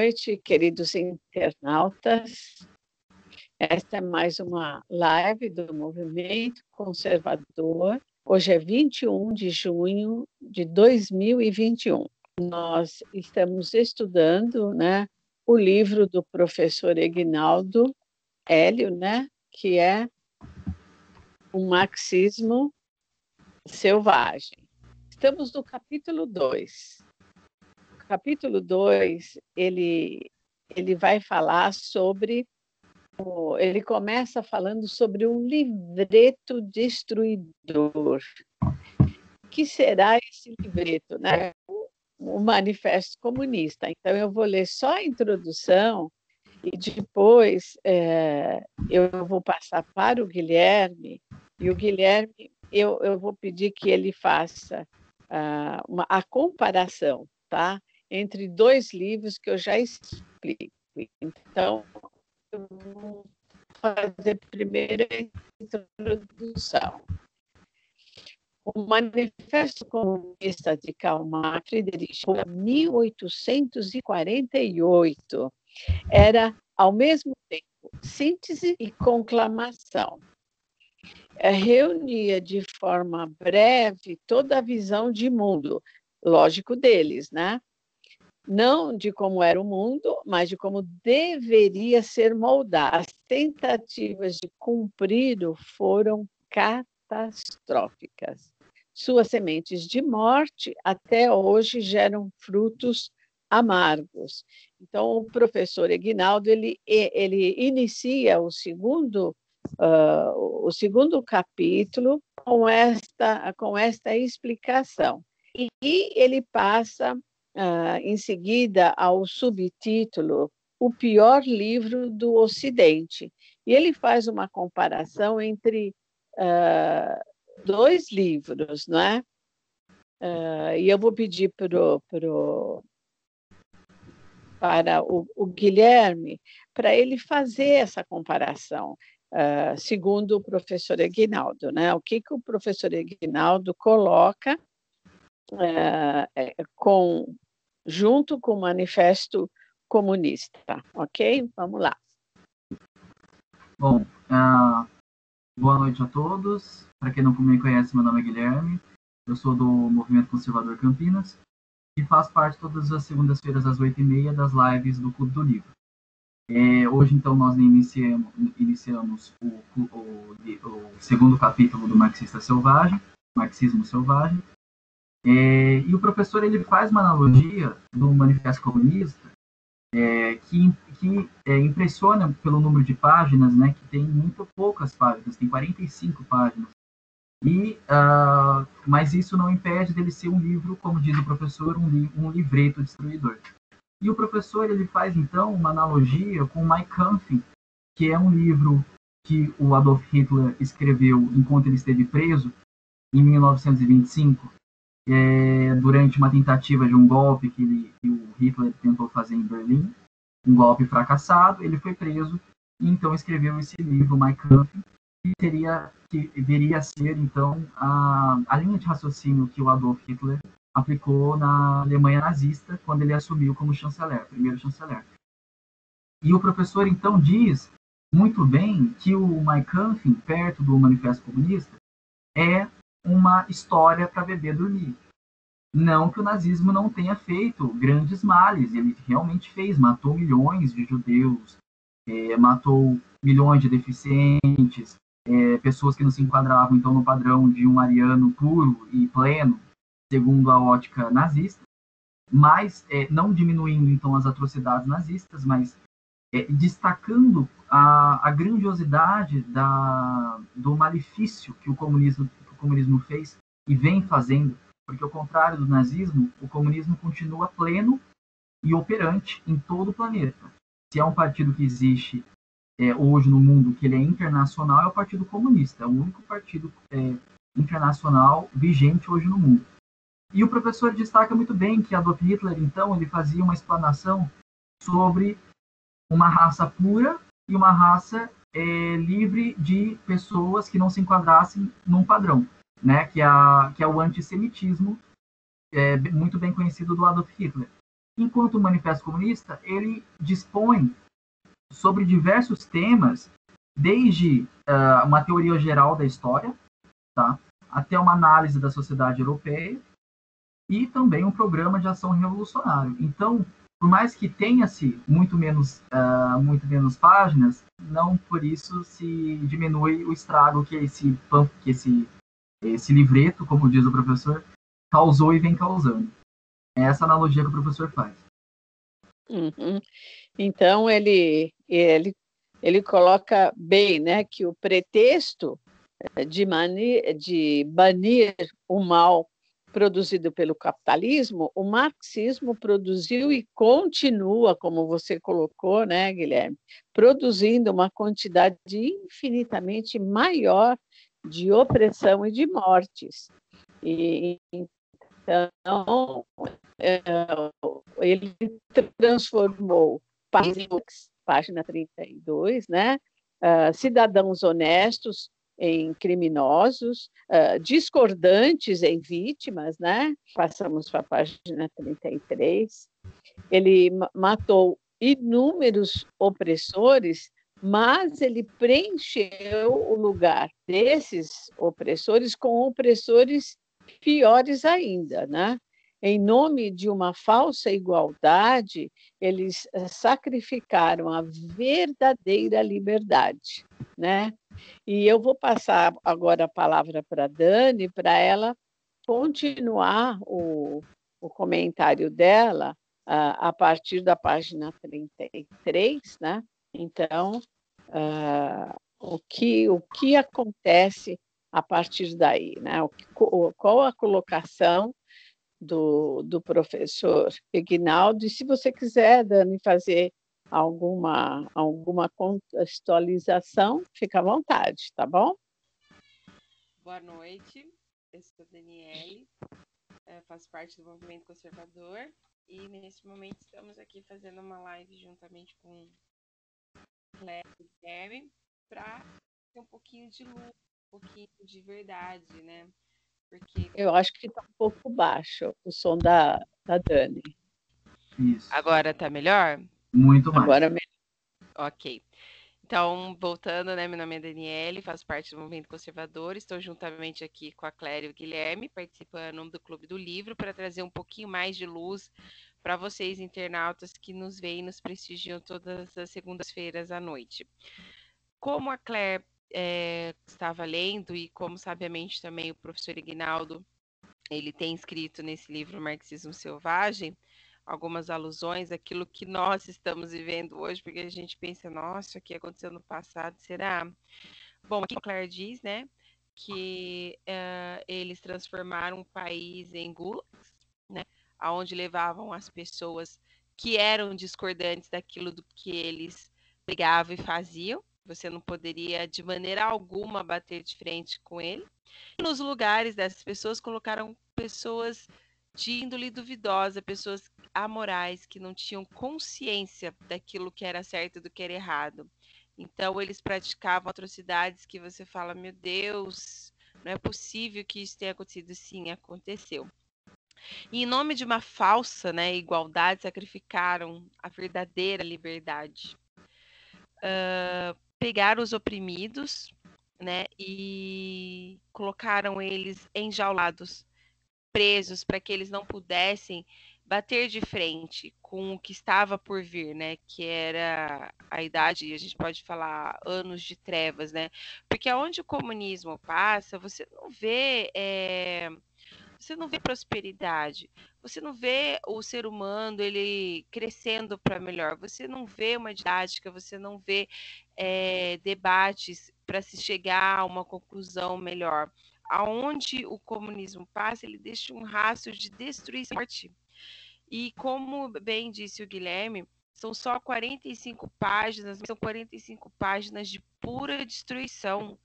noite, queridos internautas. Esta é mais uma live do Movimento Conservador. Hoje é 21 de junho de 2021. Nós estamos estudando, o livro do professor Eginaldo Hélio, que é o marxismo selvagem. Estamos no capítulo 2. O capítulo 2, ele vai falar sobre... Ele começa falando sobre um livreto destruidor. O que será esse livreto? O Manifesto Comunista. Então, eu vou ler só a introdução e depois eu vou passar para o Guilherme, e o Guilherme, eu vou pedir que ele faça a comparação, tá? Entre dois livros que eu já explico. Então, eu vou fazer primeiro a introdução. O Manifesto Comunista de Karl Marx, Friedrich, 1848, era, ao mesmo tempo, síntese e conclamação. Reunia de forma breve toda a visão de mundo, lógico deles, Não de como era o mundo, mas de como deveria ser moldado. As tentativas de cumpri-lo foram catastróficas. Suas sementes de morte até hoje geram frutos amargos. Então, o professor Eginaldo ele inicia o segundo capítulo com esta explicação. E ele passa em seguida ao subtítulo O Pior Livro do Ocidente. E ele faz uma comparação entre dois livros, e eu vou pedir para o Guilherme para ele fazer essa comparação, segundo o professor Eginaldo, O que o professor Eginaldo coloca junto com o Manifesto Comunista, ok? Vamos lá. Bom, boa noite a todos. Para quem não me conhece, meu nome é Guilherme. Eu sou do Movimento Conservador Campinas e faço parte todas as segundas-feiras às 8h30 das lives do Clube do Livro. Hoje, então, nós iniciamos o segundo capítulo do Marxismo Selvagem. E o professor ele faz uma analogia do Manifesto Comunista que impressiona pelo número de páginas, que tem muito poucas páginas, tem 45 páginas. Mas isso não impede dele ser um livro, como diz o professor, um livreto destruidor. E o professor ele faz, então, uma analogia com Mein Kampf, que é um livro que o Adolf Hitler escreveu enquanto ele esteve preso, em 1925, durante uma tentativa de um golpe que o Hitler tentou fazer em Berlim, um golpe fracassado. Ele foi preso e então escreveu esse livro, Mein Kampf, que deveria ser, então, a linha de raciocínio que o Adolf Hitler aplicou na Alemanha nazista quando ele assumiu como chanceler, primeiro chanceler. E o professor, então, diz muito bem que o Mein Kampf, perto do Manifesto Comunista, é uma história para bebê dormir. Não que o nazismo não tenha feito grandes males, ele realmente fez, matou milhões de judeus, matou milhões de deficientes, pessoas que não se enquadravam então no padrão de um ariano puro e pleno, segundo a ótica nazista, mas não diminuindo então as atrocidades nazistas, mas destacando a grandiosidade do malefício que o comunismo fez e vem fazendo, porque ao contrário do nazismo, o comunismo continua pleno e operante em todo o planeta. Se há um partido que existe hoje no mundo que ele é internacional, é o Partido Comunista, é o único partido internacional vigente hoje no mundo. E o professor destaca muito bem que Adolf Hitler, então, ele fazia uma explanação sobre uma raça pura e uma raça livre de pessoas que não se enquadrassem num padrão, que é o antissemitismo muito bem conhecido do Adolf Hitler. enquanto o Manifesto Comunista, ele dispõe sobre diversos temas, desde uma teoria geral da história, tá, até uma análise da sociedade europeia, e também um programa de ação revolucionário. Então, por mais que tenha-se muito menos páginas, não por isso se diminui o estrago que esse livreto, como diz o professor, causou e vem causando. É essa analogia que o professor faz. Uhum. Então, ele coloca bem, né, que o pretexto de banir o mal produzido pelo capitalismo, o marxismo produziu e continua, como você colocou, né, Guilherme, produzindo uma quantidade infinitamente maior de opressão e de mortes. E então, ele transformou página 32, né? Cidadãos honestos em criminosos, discordantes em vítimas, né? Passamos para a página 33. Ele matou inúmeros opressores, mas ele preencheu o lugar desses opressores com opressores piores ainda, né? Em nome de uma falsa igualdade, eles sacrificaram a verdadeira liberdade, né? E eu vou passar agora a palavra para a Dani, para ela continuar o comentário dela a partir da página 33, né? Então, o que acontece a partir daí, né? Qual a colocação do professor Ignaldo? E se você quiser, Dani, fazer alguma contextualização, fica à vontade, tá bom? Boa noite, eu sou Daniele, faço parte do Movimento Conservador e nesse momento estamos aqui fazendo uma live juntamente com o Guilherme para ter um pouquinho de luz, um pouquinho de verdade, né? Porque eu acho que está um pouco baixo o som da Dani. Isso. Agora tá melhor? Muito mais. Agora melhor. Ok. Então, voltando, né? Meu nome é Daniele, faço parte do Movimento Conservador, estou juntamente aqui com a Cléria e o Guilherme, participando do Clube do Livro, para trazer um pouquinho mais de luz para vocês, internautas, que nos veem e nos prestigiam todas as segundas-feiras à noite. Como a Claire estava lendo, e como sabiamente também o professor Ignaldo, ele tem escrito nesse livro Marxismo Selvagem, algumas alusões àquilo que nós estamos vivendo hoje, porque a gente pensa, nossa, o que aconteceu no passado, será? Bom, aqui a Claire diz, né, que eles transformaram o país em gulags, né, onde levavam as pessoas que eram discordantes daquilo do que eles pregavam e faziam. Você não poderia, de maneira alguma, bater de frente com ele. E nos lugares dessas pessoas, colocaram pessoas de índole duvidosa, pessoas amorais, que não tinham consciência daquilo que era certo e do que era errado. Então, eles praticavam atrocidades que você fala, meu Deus, não é possível que isso tenha acontecido. Sim, aconteceu. E em nome de uma falsa, né, igualdade, sacrificaram a verdadeira liberdade. Pegaram os oprimidos, né, e colocaram eles enjaulados, presos, para que eles não pudessem bater de frente com o que estava por vir, né, que era a idade, a gente pode falar anos de trevas, né, porque aonde o comunismo passa, você não vê prosperidade, você não vê o ser humano ele crescendo para melhor, você não vê uma didática, você não vê debates para se chegar a uma conclusão melhor. Aonde o comunismo passa, ele deixa um rastro de destruição e morte. E como bem disse o Guilherme, são só 45 páginas, mas são 45 páginas de pura destruição,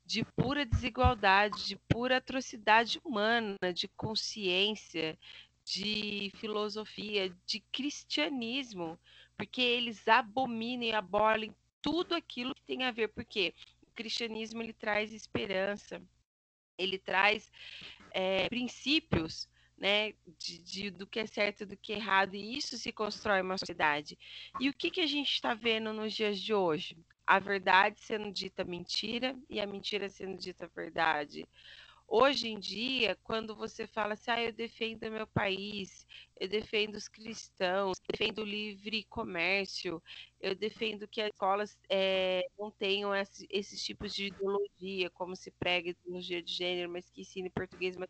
de pura desigualdade, de pura atrocidade humana, de consciência, de filosofia, de cristianismo, porque eles abominam e abolem tudo aquilo que tem a ver, porque o cristianismo ele traz esperança, ele traz princípios, né, do que é certo e do que é errado, e isso se constrói uma sociedade. E o que a gente está vendo nos dias de hoje? A verdade sendo dita mentira e a mentira sendo dita verdade. Hoje em dia, quando você fala assim, eu defendo meu país, eu defendo os cristãos, eu defendo o livre comércio, eu defendo que as escolas não tenham esses tipos de ideologia, como se prega ideologia de gênero, mas que ensine português, mas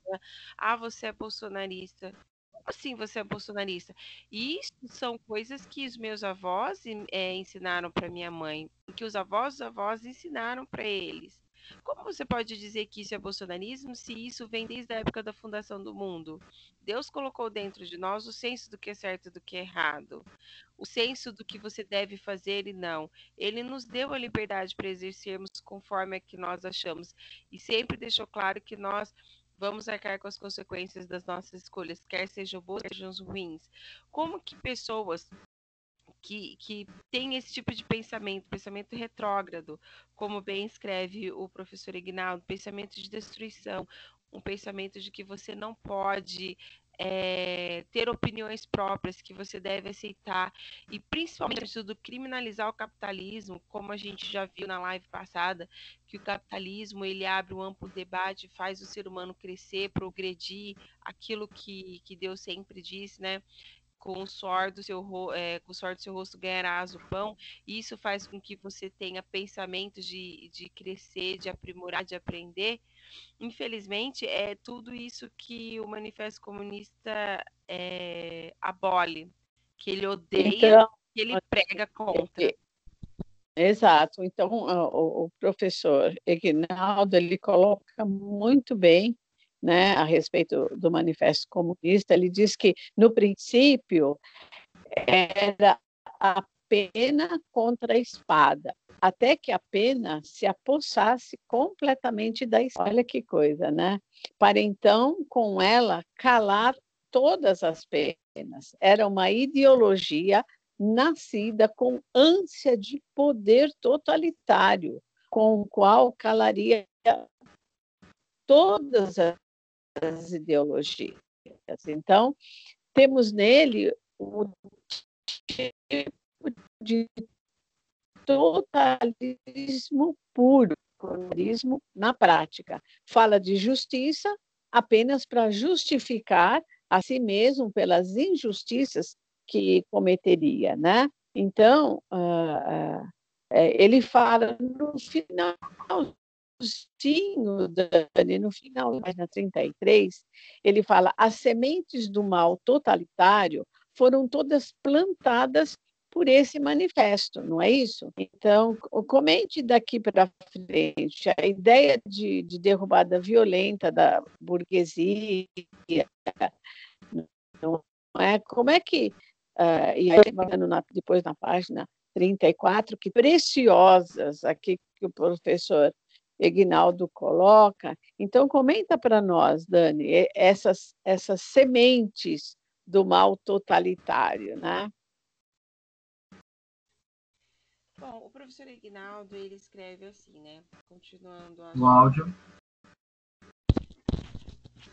você é bolsonarista. Como assim você é bolsonarista? E isso são coisas que os meus avós ensinaram para minha mãe, que os avós ensinaram para eles. Como você pode dizer que isso é bolsonarismo se isso vem desde a época da fundação do mundo? Deus colocou dentro de nós o senso do que é certo e do que é errado, o senso do que você deve fazer e não. Ele nos deu a liberdade para exercermos conforme a que nós achamos e sempre deixou claro que nós vamos arcar com as consequências das nossas escolhas, quer sejam boas, quer sejam ruins. Como que pessoas que tem esse tipo de pensamento retrógrado, como bem escreve o professor Ignaldo, pensamento de destruição, um pensamento de que você não pode ter opiniões próprias, que você deve aceitar, e principalmente isso do criminalizar o capitalismo, como a gente já viu na live passada, que o capitalismo ele abre um amplo debate, faz o ser humano crescer, progredir, aquilo que Deus sempre disse, né? Com o suor do seu, com o suor do seu rosto ganharás o pão, e isso faz com que você tenha pensamentos de crescer, de aprimorar, de aprender. Infelizmente, é tudo isso que o Manifesto Comunista abole, que ele odeia, Então, que ele prega contra. exato. Então, o professor Eginaldo, ele coloca muito bem, né, a respeito do Manifesto Comunista. Ele diz que, no princípio, era a pena contra a espada, até que a pena se apossasse completamente da espada. Olha que coisa, né? Para então, com ela, calar todas as penas. Era uma ideologia nascida com ânsia de poder totalitário, com o qual calaria todas as ideologias. Então, temos nele o tipo de totalismo puro, comunismo na prática. Fala de justiça apenas para justificar a si mesmo pelas injustiças que cometeria, né? Então, ele fala no finalzinho, Dani, no final da página 33, ele fala: as sementes do mal totalitário foram todas plantadas por esse manifesto, não é isso? Então, comente daqui para frente a ideia de derrubada violenta da burguesia, não é? Como é que, e aí depois na página 34, que preciosas aqui que o professor Eginaldo coloca. Então, comenta para nós, Dani, essas sementes do mal totalitário, né? Bom, o professor Ignaldo, ele escreve assim, né? Continuando o áudio.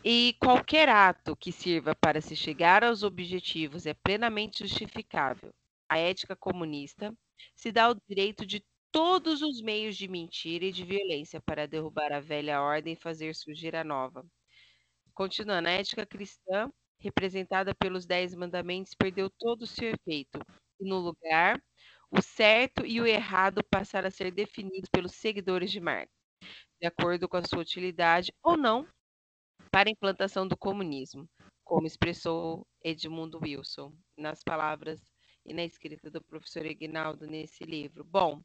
E qualquer ato que sirva para se chegar aos objetivos é plenamente justificável. A ética comunista se dá o direito de todos os meios de mentira e de violência para derrubar a velha ordem e fazer surgir a nova. Continuando, a ética cristã, representada pelos 10 mandamentos, perdeu todo o seu efeito. E no lugar, o certo e o errado passaram a ser definidos pelos seguidores de Marx, de acordo com a sua utilidade ou não para a implantação do comunismo, como expressou Edmundo Wilson nas palavras e na escrita do professor Ignaldo nesse livro. Bom,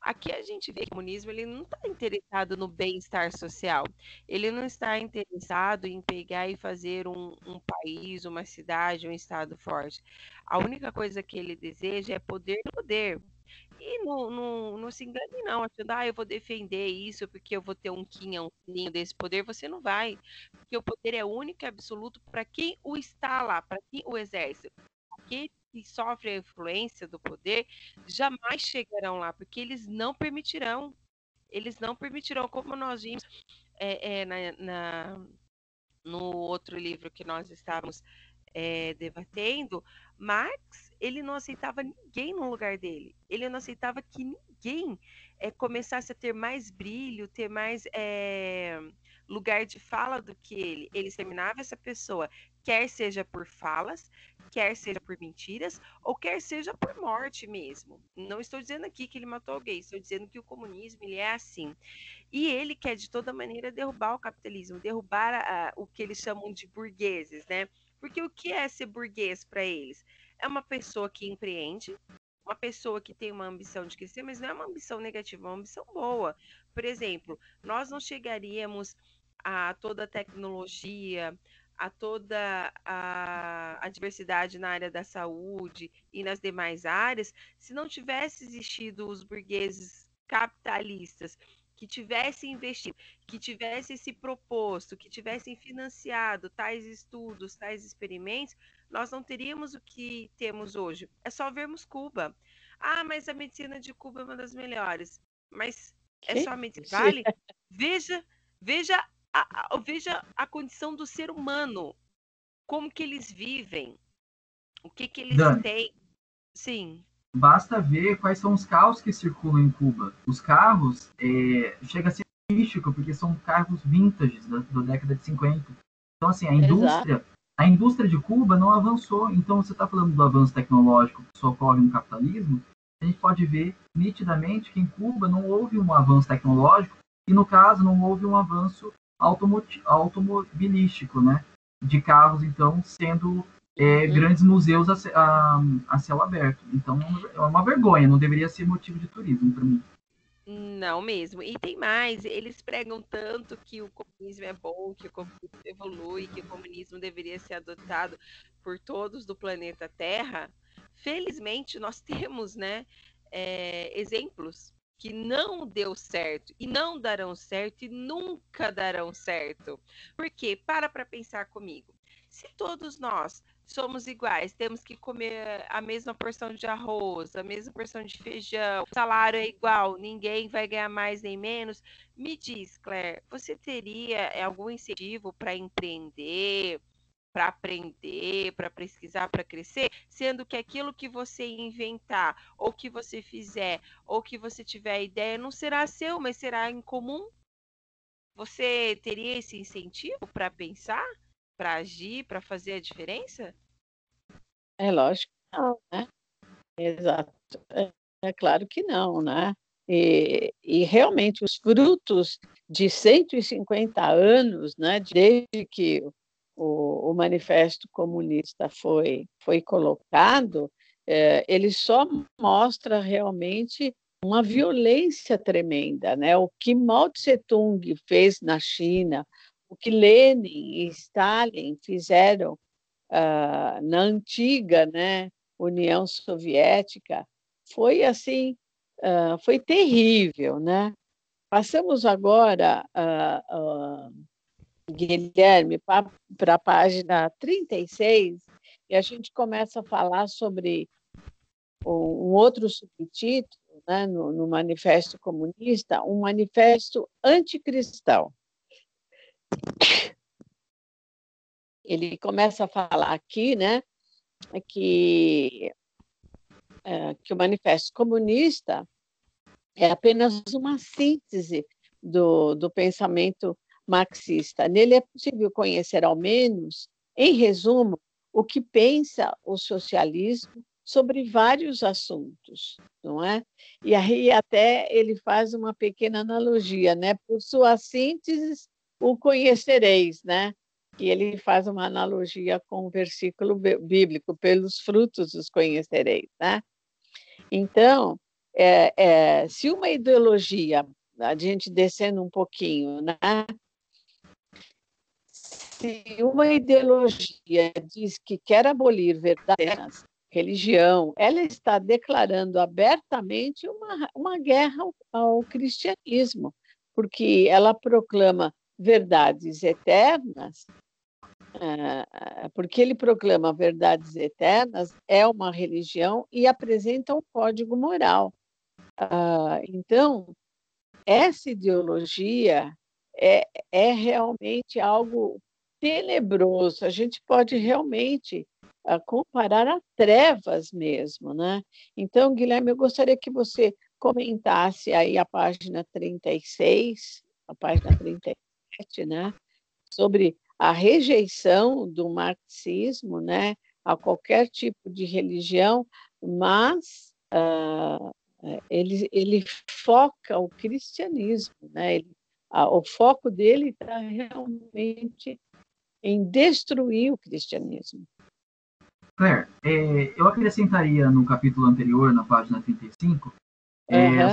aqui a gente vê que o comunismo ele não está interessado no bem-estar social, ele não está interessado em pegar e fazer um país, uma cidade, um estado forte. A única coisa que ele deseja é poder. E não se engane, não, achando, eu vou defender isso porque eu vou ter um quinhãozinho desse poder. Você não vai, porque o poder é único e absoluto para quem o está lá, para quem o exerce. Aqueles que sofrem a influência do poder jamais chegarão lá, porque eles não permitirão. Eles não permitirão, como nós vimos na no outro livro que nós estávamos debatendo, Marx, ele não aceitava ninguém no lugar dele. Ele não aceitava que ninguém começasse a ter mais brilho, ter mais lugar de fala do que ele. Ele exterminava essa pessoa, quer seja por falas, quer seja por mentiras, ou quer seja por morte mesmo. Não estou dizendo aqui que ele matou alguém, estou dizendo que o comunismo ele é assim. E ele quer, de toda maneira, derrubar o capitalismo, derrubar o que eles chamam de burgueses, né? Porque o que é ser burguês para eles? É uma pessoa que empreende, uma pessoa que tem uma ambição de crescer, mas não é uma ambição negativa, é uma ambição boa. Por exemplo, nós não chegaríamos a toda a tecnologia, a toda a diversidade na área da saúde e nas demais áreas, se não tivesse existido os burgueses capitalistas que tivessem investido, que tivessem se proposto, que tivessem financiado tais estudos, tais experimentos, nós não teríamos o que temos hoje. É só vermos Cuba. Ah, mas a medicina de Cuba é uma das melhores. Mas é Que só a medicina que isso? vale? Veja, veja veja a condição do ser humano, como que eles vivem, o que eles Dani, têm. Sim. basta ver quais são os carros que circulam em Cuba. Os carros chega a ser místico, porque são carros vintage da década de 50. Então, assim, Exato. a indústria de Cuba não avançou. Então, você está falando do avanço tecnológico que só ocorre no capitalismo, a gente pode ver nitidamente que em Cuba não houve um avanço tecnológico e, no caso, não houve um avanço automobilístico, né? De carros, então, sendo Uhum. grandes museus a céu aberto. Então, é uma vergonha, não deveria ser motivo de turismo para mim. Não mesmo. E tem mais, eles pregam tanto que o comunismo é bom, que o comunismo evolui, que o comunismo deveria ser adotado por todos do planeta Terra. Felizmente, nós temos, né, exemplos que não deu certo e não darão certo e nunca darão certo. Por quê? Para pensar comigo. Se todos nós somos iguais, temos que comer a mesma porção de arroz, a mesma porção de feijão, o salário é igual, ninguém vai ganhar mais nem menos. Me diz, Claire, você teria algum incentivo para empreender, para aprender, para pesquisar, para crescer, sendo que aquilo que você inventar, ou que você fizer, ou que você tiver a ideia, não será seu, mas será em comum? Você teria esse incentivo para pensar, para agir, para fazer a diferença? É lógico que não, né? Exato. É claro que não, né? E realmente os frutos de 150 anos, né, desde que o Manifesto Comunista foi colocado, ele só mostra realmente uma violência tremenda, né? O que Mao Tse-tung fez na China, o que Lenin e Stalin fizeram na antiga, né, União Soviética, foi assim, foi terrível, né? Passamos agora, Guilherme, para a página 36, e a gente começa a falar sobre um outro subtítulo, né, no Manifesto Comunista, um manifesto anticristão. Ele começa a falar aqui, né, que o Manifesto Comunista é apenas uma síntese do pensamento marxista. Nele é possível conhecer, ao menos, em resumo, o que pensa o socialismo sobre vários assuntos, não é? E aí até ele faz uma pequena analogia, né? Por sua síntese, o conhecereis, né? E ele faz uma analogia com o versículo bíblico, pelos frutos os conhecereis, né? Então, se uma ideologia, a gente descendo um pouquinho, né? Se uma ideologia diz que quer abolir verdadeiras religião, ela está declarando abertamente uma guerra ao cristianismo, porque ela proclama verdades eternas, porque ele proclama verdades eternas, é uma religião e apresenta um código moral. Então, essa ideologia é realmente algo tenebroso. A gente pode realmente comparar a trevas mesmo, né? Então, Guilherme, eu gostaria que você comentasse aí a página 36, a página 37, né? Sobre a rejeição do marxismo, né? A qualquer tipo de religião, mas ele foca o cristianismo, né? O foco dele está realmente em destruir o cristianismo. Claire, eu acrescentaria no capítulo anterior, na página 35,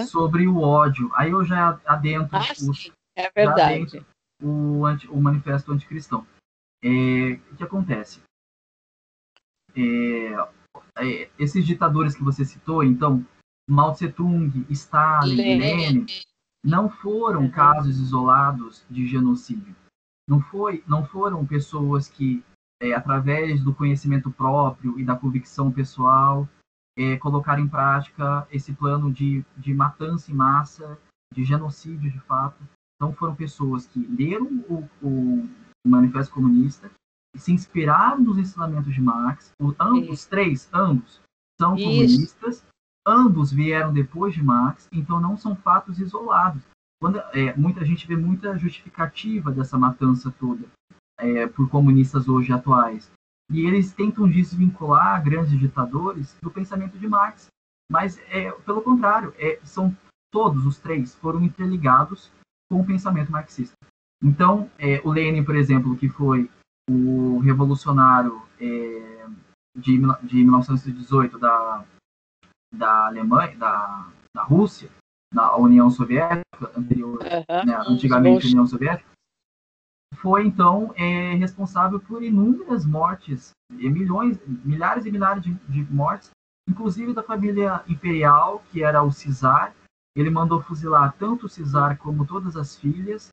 sobre o ódio. Aí eu já adentro, sim, é verdade. o manifesto anticristão. O que acontece? Esses ditadores que você citou, então, Mao Tse-tung, Stalin, Lenin, não foram casos isolados de genocídio. Não foram pessoas que, através do conhecimento próprio e da convicção pessoal, colocaram em prática esse plano de matança em massa, de genocídio de fato. Então foram pessoas que leram o Manifesto Comunista e se inspiraram nos ensinamentos de Marx. Ambos são comunistas, ambos vieram depois de Marx, então não são fatos isolados. Muita gente vê muita justificativa dessa matança toda por comunistas hoje atuais. E eles tentam desvincular grandes ditadores do pensamento de Marx. Mas, pelo contrário, são todos os três foram interligados com o pensamento marxista. Então, o Lenin, por exemplo, que foi o revolucionário de 1918 da Alemanha, da Rússia, da União Soviética, antigamente União Soviética, foi então responsável por inúmeras mortes, milhares e milhares de mortes, inclusive da família imperial, que era o czar. Ele mandou fuzilar tanto o czar como todas as filhas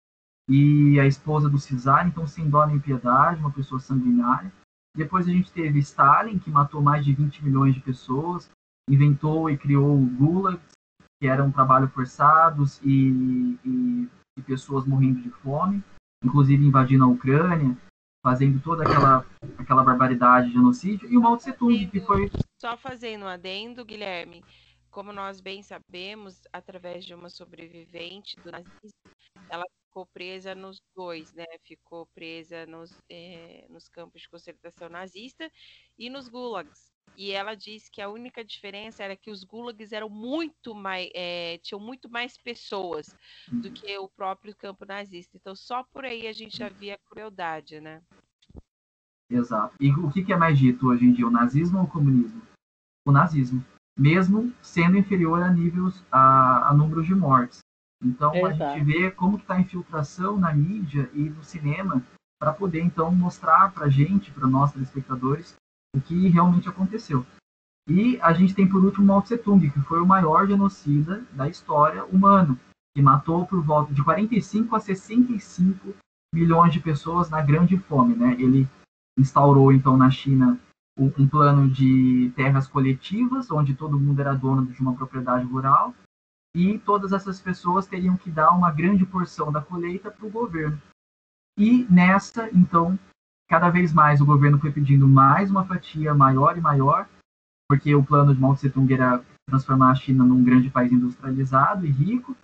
e a esposa do czar, então sem dó nem piedade, uma pessoa sanguinária. Depois a gente teve Stalin, que matou mais de 20 milhões de pessoas, inventou e criou o Gulag, que eram trabalhos forçados e pessoas morrendo de fome, inclusive invadindo a Ucrânia, fazendo toda aquela barbaridade de genocídio, e o Mao Tse-tung, que foi... Só fazendo um adendo, Guilherme, como nós bem sabemos, através de uma sobrevivente do nazismo, ela ficou presa nos dois, né? Ficou presa nos campos de concentração nazista e nos gulags. E ela disse que a única diferença era que os gulags eram tinham muito mais pessoas do que o próprio campo nazista. Então, só por aí a gente já via crueldade, né? Exato. E o que é mais dito hoje em dia, o nazismo ou o comunismo? O nazismo, mesmo sendo inferior a números de mortes. Então, a gente vê como que está a infiltração na mídia e no cinema para poder, então, mostrar para a gente, para nós telespectadores, o que realmente aconteceu. E a gente tem, por último, Mao Tse-tung, que foi o maior genocida da história humana, que matou por volta de 45 a 65 milhões de pessoas na Grande Fome, né? Ele instaurou, então, na China um plano de terras coletivas, onde todo mundo era dono de uma propriedade rural, e todas essas pessoas teriam que dar uma grande porção da colheita para o governo. E nessa, então, cada vez mais o governo foi pedindo mais uma fatia maior e maior, porque o plano de Mao Tse-tung era transformar a China num grande país industrializado e rico,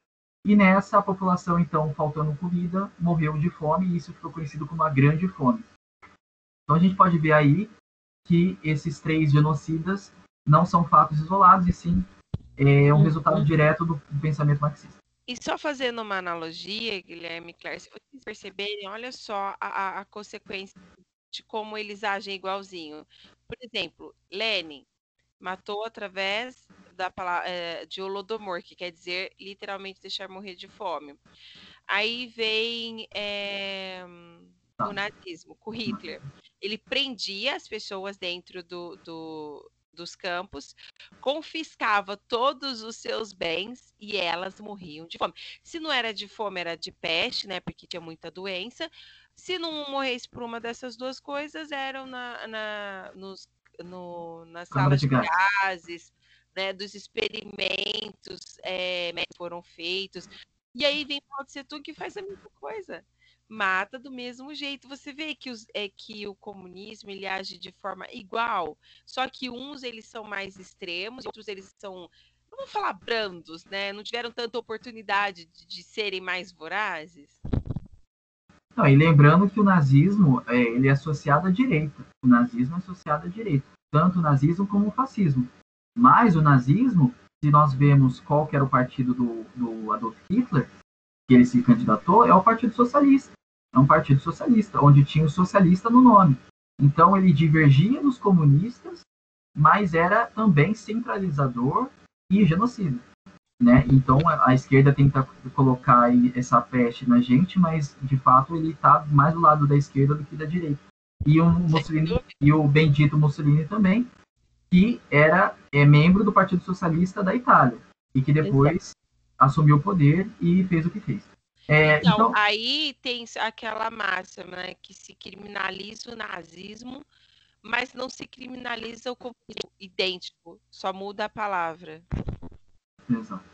e nessa a população, então, faltando comida, morreu de fome, e isso ficou conhecido como a Grande Fome. Então a gente pode ver aí que esses três genocidas não são fatos isolados, e sim um resultado direto do pensamento marxista. E só fazendo uma analogia, Guilherme, Claire, se vocês perceberem, olha só a consequência de como eles agem igualzinho. Por exemplo, Lenin matou através de Holodomor, que quer dizer literalmente deixar morrer de fome. Aí vem o nazismo, com Hitler. Ele prendia as pessoas dentro dos campos, confiscava todos os seus bens e elas morriam de fome. Se não era de fome, era de peste, né? Porque tinha muita doença. Se não morresse por uma dessas duas coisas, eram nas salas de gases, né? Dos experimentos que foram feitos. E aí vem o Mao Tse Tung que faz a mesma coisa. mata do mesmo jeito. Você vê que o comunismo ele age de forma igual, só que uns eles são mais extremos, outros eles são, não vou falar brandos, né? Não tiveram tanta oportunidade de serem mais vorazes. Não, e lembrando que o nazismo ele é associado à direita. O nazismo é associado à direita, tanto o nazismo como o fascismo. Mas o nazismo, se nós vemos qual que era o partido do Adolf Hitler, que ele se candidatou, é o Partido Socialista. É um partido socialista, onde tinha o socialista no nome. Então ele divergia dos comunistas, mas era também centralizador e genocida. Né? Então a esquerda tenta colocar essa peste na gente, mas de fato ele está mais do lado da esquerda do que da direita. E o Mussolini, e o bendito Mussolini também, que era membro do Partido Socialista da Itália e que depois assumiu o poder e fez o que fez. Então, aí tem aquela máxima, né, que se criminaliza o nazismo, mas não se criminaliza o comunismo, idêntico, só muda a palavra. Exato.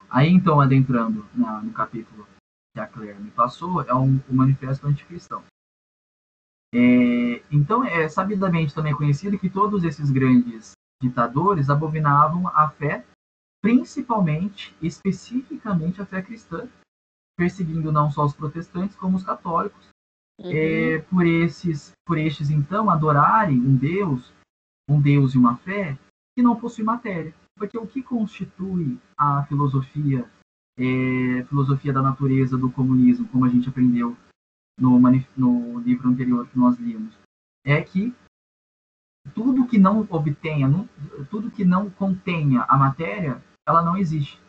Aí, então, adentrando no capítulo que a Claire me passou, é o Manifesto Anticristão. Então, é sabidamente também conhecido que todos esses grandes ditadores abominavam a fé, principalmente, especificamente a fé cristã, perseguindo não só os protestantes, como os católicos, por estes, então, adorarem um Deus e uma fé que não possui matéria. Porque o que constitui a filosofia da natureza do comunismo, como a gente aprendeu no livro anterior que nós lemos, é que tudo que não contenha a matéria, ela não existe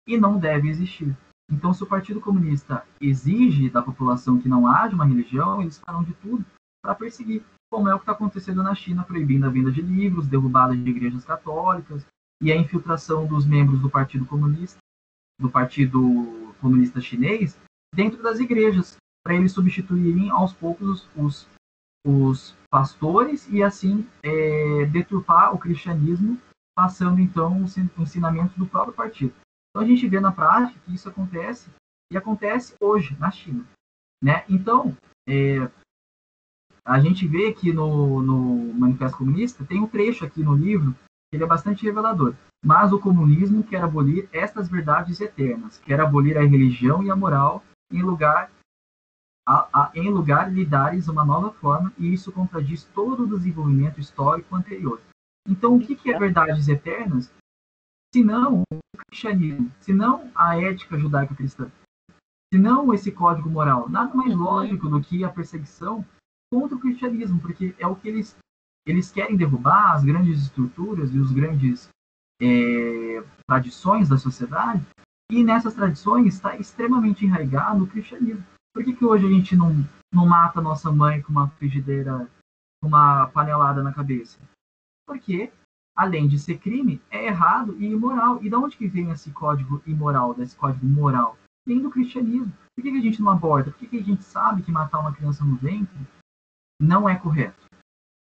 e não deve existir. Então, se o Partido Comunista exige da população que não haja uma religião, eles farão de tudo para perseguir, como é o que está acontecendo na China, proibindo a venda de livros, derrubada de igrejas católicas e a infiltração dos membros do Partido Comunista Chinês dentro das igrejas, para eles substituírem aos poucos os pastores e assim deturpar o cristianismo, passando então os ensinamentos do próprio partido. Então a gente vê na prática que isso acontece e acontece hoje na China, né? Então a gente vê que no Manifesto Comunista tem um trecho aqui no livro que ele é bastante revelador. Mas o comunismo quer abolir estas verdades eternas, quer abolir a religião e a moral em lugar lhe dares uma nova forma, e isso contradiz todo o desenvolvimento histórico anterior. Então, o que é verdades eternas? Se não o cristianismo, se não a ética judaico-cristã, se não esse código moral, nada mais lógico do que a perseguição contra o cristianismo, porque é o que eles querem derrubar, as grandes estruturas e os grandes tradições da sociedade, e nessas tradições está extremamente enraizado o cristianismo. Por que hoje a gente não mata nossa mãe com uma frigideira, com uma panelada na cabeça? Porque, além de ser crime, é errado e imoral. E de onde que vem esse código imoral, desse código moral? Vem do cristianismo. Por que a gente não aborda? Por que a gente sabe que matar uma criança no ventre não é correto?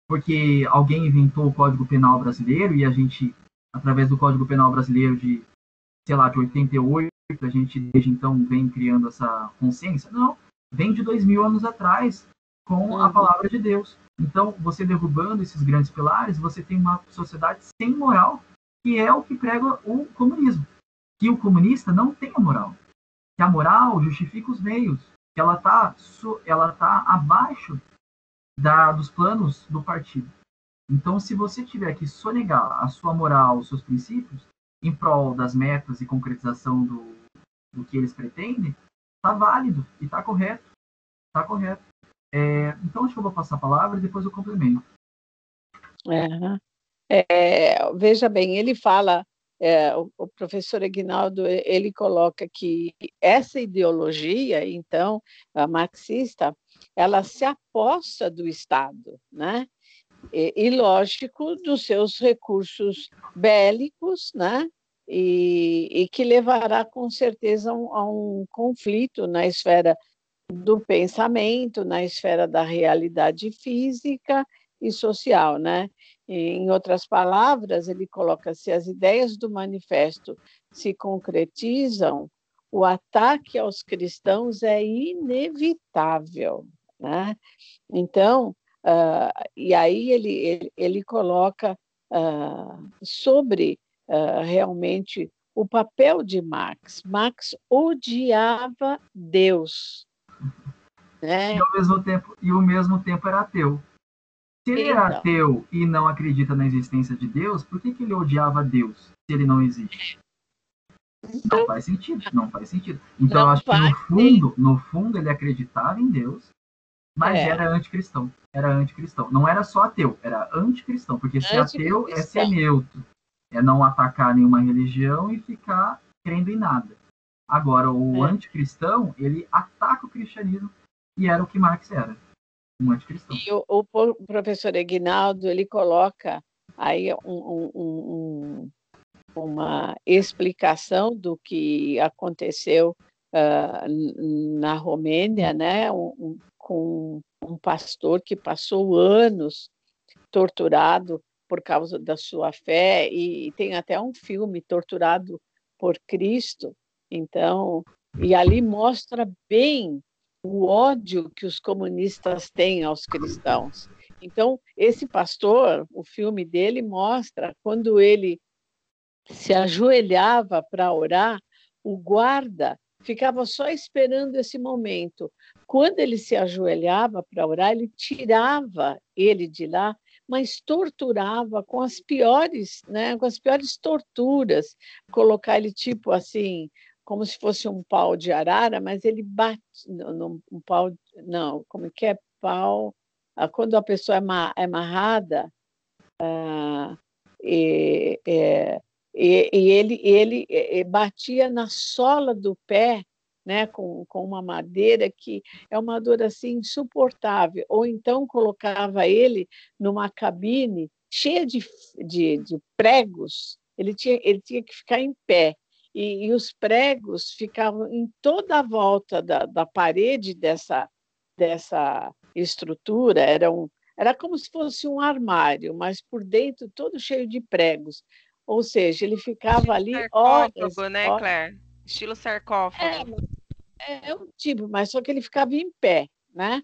Porque alguém inventou o Código Penal brasileiro e a gente, através do Código Penal brasileiro de 88, a gente desde então vem criando essa consciência? Não, vem de 2000 anos atrás com a palavra de Deus. Então, você derrubando esses grandes pilares, você tem uma sociedade sem moral, que é o que prega o comunismo. Que o comunista não tem a moral. Que a moral justifica os meios. Que ela tá abaixo dos planos do partido. Então, se você tiver que sonegar a sua moral, os seus princípios, em prol das metas e concretização do que eles pretendem, está válido e está correto. Está correto. Então, acho que eu vou passar a palavra e depois eu complemento. Veja bem, ele fala, o professor Aguinaldo, ele coloca que essa ideologia, então, a marxista, ela se aposta do Estado, né? E lógico, dos seus recursos bélicos, né? E que levará com certeza a um conflito na esfera do pensamento, na esfera da realidade física e social, né? Em outras palavras, ele coloca: se as ideias do manifesto se concretizam, o ataque aos cristãos é inevitável, né? Então, e aí ele coloca sobre realmente o papel de Marx. Marx odiava Deus, né? E ao mesmo tempo era ateu. Se ele era Então, ateu e não acredita na existência de Deus, por que ele odiava Deus se ele não existe? Não faz sentido, não faz sentido. Então eu não acho que faz nem. no fundo ele acreditava em Deus, mas É, era anticristão. Era anticristão. Não era só ateu, era anticristão, porque ser ateu é ser anticristão. neutro, é não atacar nenhuma religião e ficar crendo em nada. Agora, o É. anticristão, ele ataca o cristianismo e era o que Marx era, um anticristão. E o professor Aguinaldo, ele coloca aí uma explicação do que aconteceu na Romênia, né? Com um pastor que passou anos torturado por causa da sua fé, e tem até um filme, Torturado por Cristo. Então, e ali mostra bem o ódio que os comunistas têm aos cristãos. Então, esse pastor, o filme dele mostra quando ele se ajoelhava para orar, o guarda ficava só esperando esse momento. Quando ele se ajoelhava para orar, ele tirava ele de lá, mas torturava com as piores, né, com as piores torturas, colocar ele tipo assim, como se fosse um pau de arara, mas ele bate um pau, não, como que é pau? Quando a pessoa é amarrada, e, ele batia na sola do pé, né, com uma madeira que é uma dor assim insuportável. Ou então colocava ele numa cabine cheia de pregos, ele tinha que ficar em pé. E os pregos ficavam em toda a volta da parede dessa estrutura, era como se fosse um armário, mas por dentro todo cheio de pregos. Ou seja, ele ficava ali horas, Sarcófago, né, horas. Claire? Estilo sarcófago. É um tipo, mas só que ele ficava em pé, né?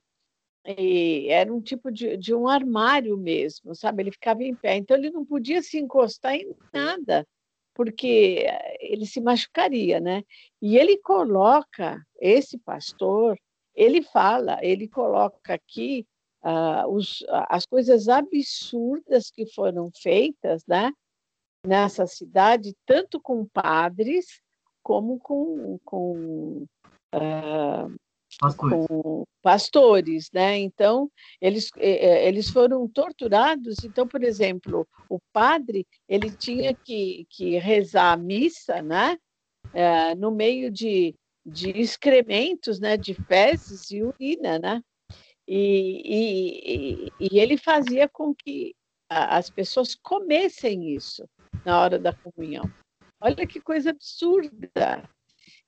E era um tipo de um armário mesmo, sabe? Ele ficava em pé, então ele não podia se encostar em nada, porque ele se machucaria, né? E ele coloca, esse pastor, ele coloca aqui as coisas absurdas que foram feitas, né, nessa cidade, tanto com padres como Pastores. com pastores, né? Então, eles foram torturados. Então, por exemplo, o padre ele tinha que rezar a missa, né? No meio de excrementos, né? De fezes e urina, né? E ele fazia com que as pessoas comessem isso na hora da comunhão. Olha que coisa absurda!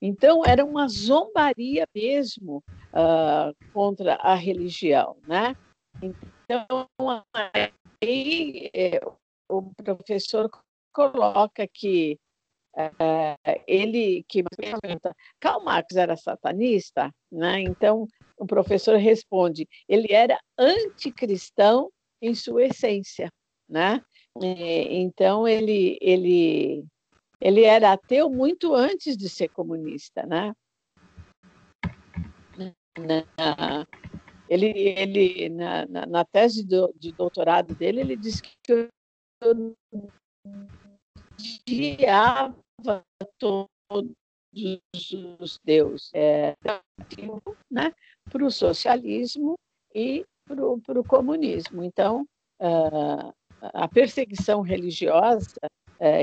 Então, era uma zombaria mesmo contra a religião, né? Então, aí, o professor coloca que que pergunta, Karl Marx era satanista, né? Então, o professor responde, ele era anticristão em sua essência, né? Então, ele era ateu muito antes de ser comunista, né? Na tese de doutorado dele, ele disse que eu odiava todos os deuses, né? Para o socialismo e para o comunismo. Então, a perseguição religiosa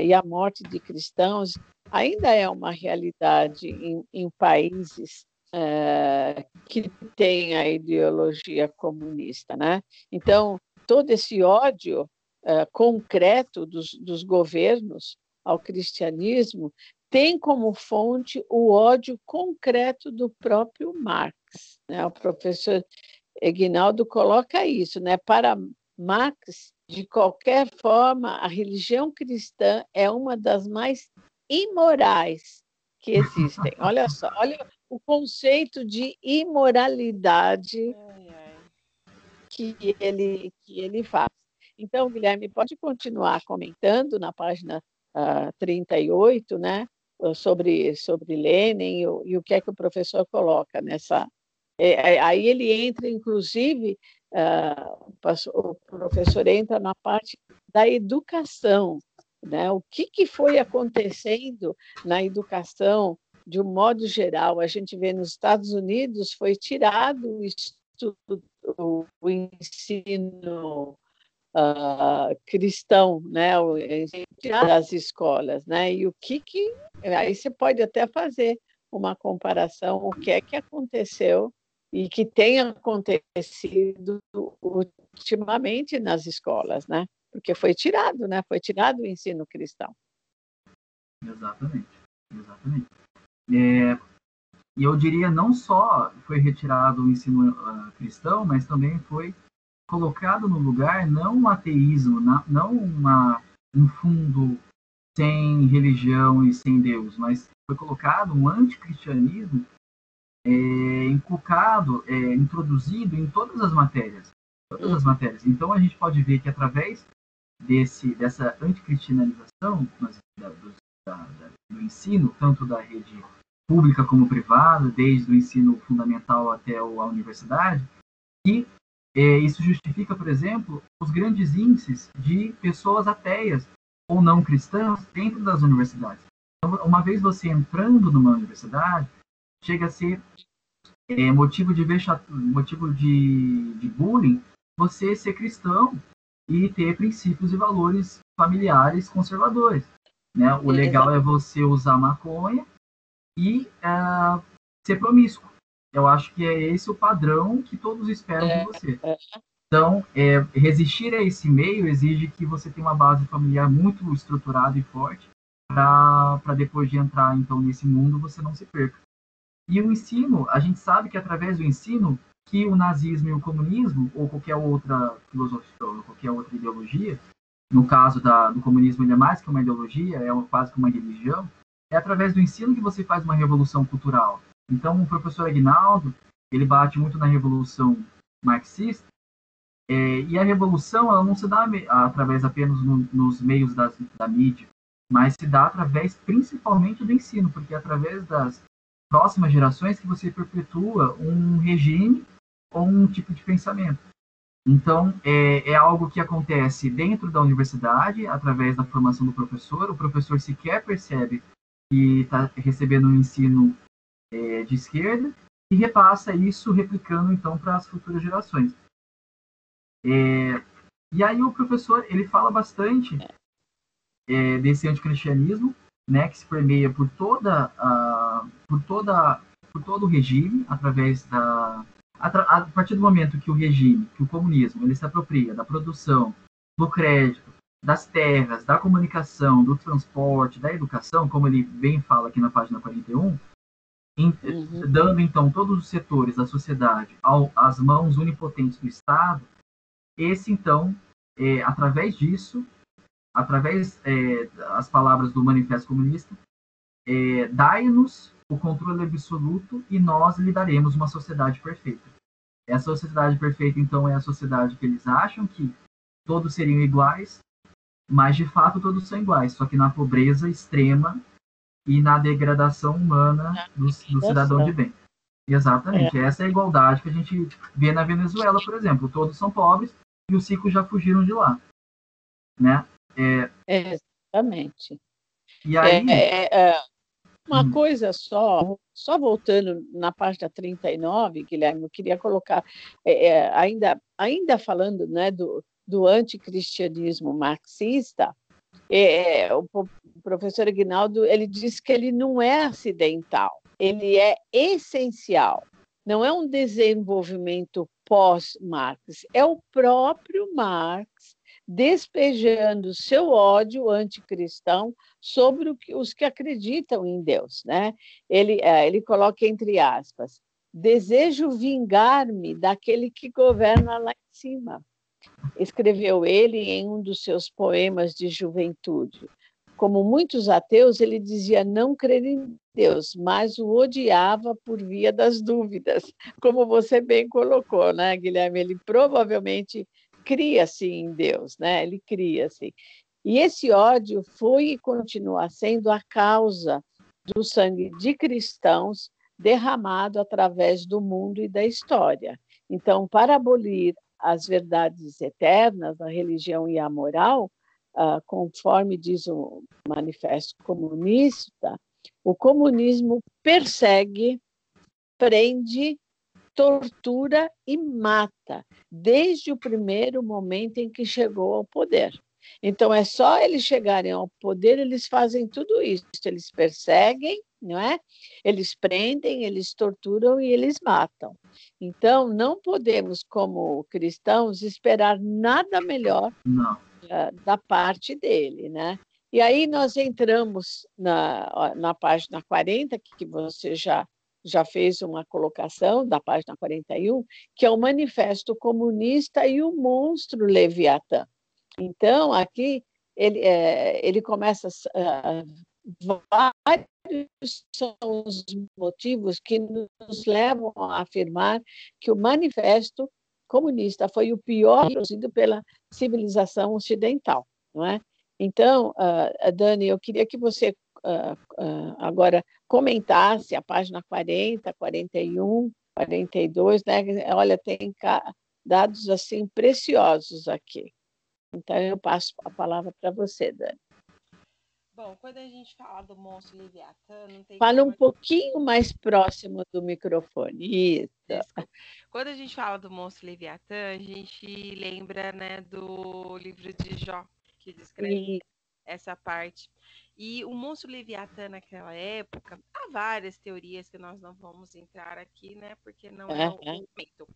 e a morte de cristãos ainda é uma realidade em países que têm a ideologia comunista, né? Então, todo esse ódio concreto dos governos ao cristianismo tem como fonte o ódio concreto do próprio Marx, né? O professor Aguinaldo coloca isso, né? Para Marx, de qualquer forma, a religião cristã é uma das mais imorais que existem. Olha só, olha o conceito de imoralidade que ele faz. Então, Guilherme, pode continuar comentando na página 38, né, sobre Lenin e o que é que o professor coloca nessa. Aí ele entra, inclusive, o professor entra na parte da educação, né? O que foi acontecendo na educação, de um modo geral. A gente vê nos Estados Unidos foi tirado o ensino cristão, né, das escolas, né? E aí você pode até fazer uma comparação, o que é que aconteceu e que tem acontecido ultimamente nas escolas, né? Porque foi tirado, né? Foi tirado o ensino cristão. Exatamente. E eu diria, não só foi retirado o ensino cristão, mas também foi colocado no lugar não um ateísmo, não um fundo sem religião e sem Deus, mas foi colocado um anticristianismo introduzido em todas as matérias. Então a gente pode ver que através dessa anticristianização do ensino, tanto da rede pública como privada, desde o ensino fundamental até a universidade, que isso justifica, por exemplo, os grandes índices de pessoas ateias ou não cristãs dentro das universidades. Então, uma vez você entrando numa universidade, chega a ser motivo de bullying você ser cristão e ter princípios e valores familiares conservadores. Né? O legal é você usar maconha e ser promíscuo. Eu acho que é esse o padrão que todos esperam de você. Então, resistir a esse meio exige que você tenha uma base familiar muito estruturada e forte para depois de entrar então nesse mundo você não se perca. E o ensino, a gente sabe que através do ensino que o nazismo e o comunismo ou qualquer outra filosofia ou qualquer outra ideologia, no caso do comunismo ele é mais que uma ideologia, é quase que uma religião, é através do ensino que você faz uma revolução cultural. Então, o professor Aguinaldo, ele bate muito na revolução marxista, e a revolução ela não se dá através apenas nos meios da mídia, mas se dá através principalmente do ensino, porque é através das próximas gerações que você perpetua um regime ou um tipo de pensamento. Então, é algo que acontece dentro da universidade, através da formação do professor. O professor sequer percebe que está recebendo um ensino de esquerda e repassa isso replicando, então, para as futuras gerações. E aí o professor ele fala bastante desse anticristianismo, né, que se permeia por todo o regime, através a partir do momento que o comunismo, ele se apropria da produção, do crédito, das terras, da comunicação, do transporte, da educação, como ele bem fala aqui na página 41, dando então todos os setores da sociedade às mãos onipotentes do Estado, esse então, através disso, através das palavras do Manifesto Comunista, dai-nos o controle absoluto e nós lhe daremos uma sociedade perfeita. Essa sociedade perfeita, então, é a sociedade que eles acham que todos seriam iguais, mas de fato todos são iguais, só que na pobreza extrema e na degradação humana do cidadão de bem. Exatamente, essa é a igualdade que a gente vê na Venezuela, por exemplo. Todos são pobres e os ricos já fugiram de lá. Né? Exatamente. E aí... Uma coisa só voltando na página 39, Guilherme, eu queria colocar, ainda falando, né, do anticristianismo marxista, o professor Aguinaldo ele diz que ele não é acidental, ele é essencial. Não é um desenvolvimento pós-Marx, é o próprio Marx despejando seu ódio anticristão sobre os que acreditam em Deus, né? Ele coloca entre aspas, desejo vingar-me daquele que governa lá em cima. Escreveu ele em um dos seus poemas de juventude. como muitos ateus, ele dizia não crer em Deus, mas o odiava por via das dúvidas, como você bem colocou, né, Guilherme? Ele provavelmente cria sim em Deus, né? Ele cria sim. E esse ódio foi e continua sendo a causa do sangue de cristãos derramado através do mundo e da história. Então, para abolir as verdades eternas, a religião e a moral, conforme diz o Manifesto Comunista, o comunismo persegue, prende, tortura e mata, desde o primeiro momento em que chegou ao poder. Então, é só eles chegarem ao poder, eles fazem tudo isso. Eles perseguem, não é? Eles prendem, eles torturam e eles matam. Então, não podemos, como cristãos, esperar nada melhor da parte dele, né? E aí nós entramos na página 40, que você já fez uma colocação, da página 41, que é o Manifesto Comunista e o Monstro Leviatã. Então, aqui ele começa vários são os motivos que nos levam a afirmar que o Manifesto Comunista foi o pior produzido pela civilização ocidental, não é? Então, Dani, eu queria que você agora comentasse a página 40, 41, 42, né? Olha, tem dados assim preciosos aqui. Então, eu passo a palavra para você, Dani. Bom, quando a gente fala do monstro Leviatã, não tem Fala um pouquinho mais próximo do microfone. Isso. Desculpa. Quando a gente fala do monstro Leviatã, a gente lembra, né, do livro de Jó, que descreve essa parte. E o monstro Leviatã naquela época, há várias teorias que nós não vamos entrar aqui, né, porque não é o momento.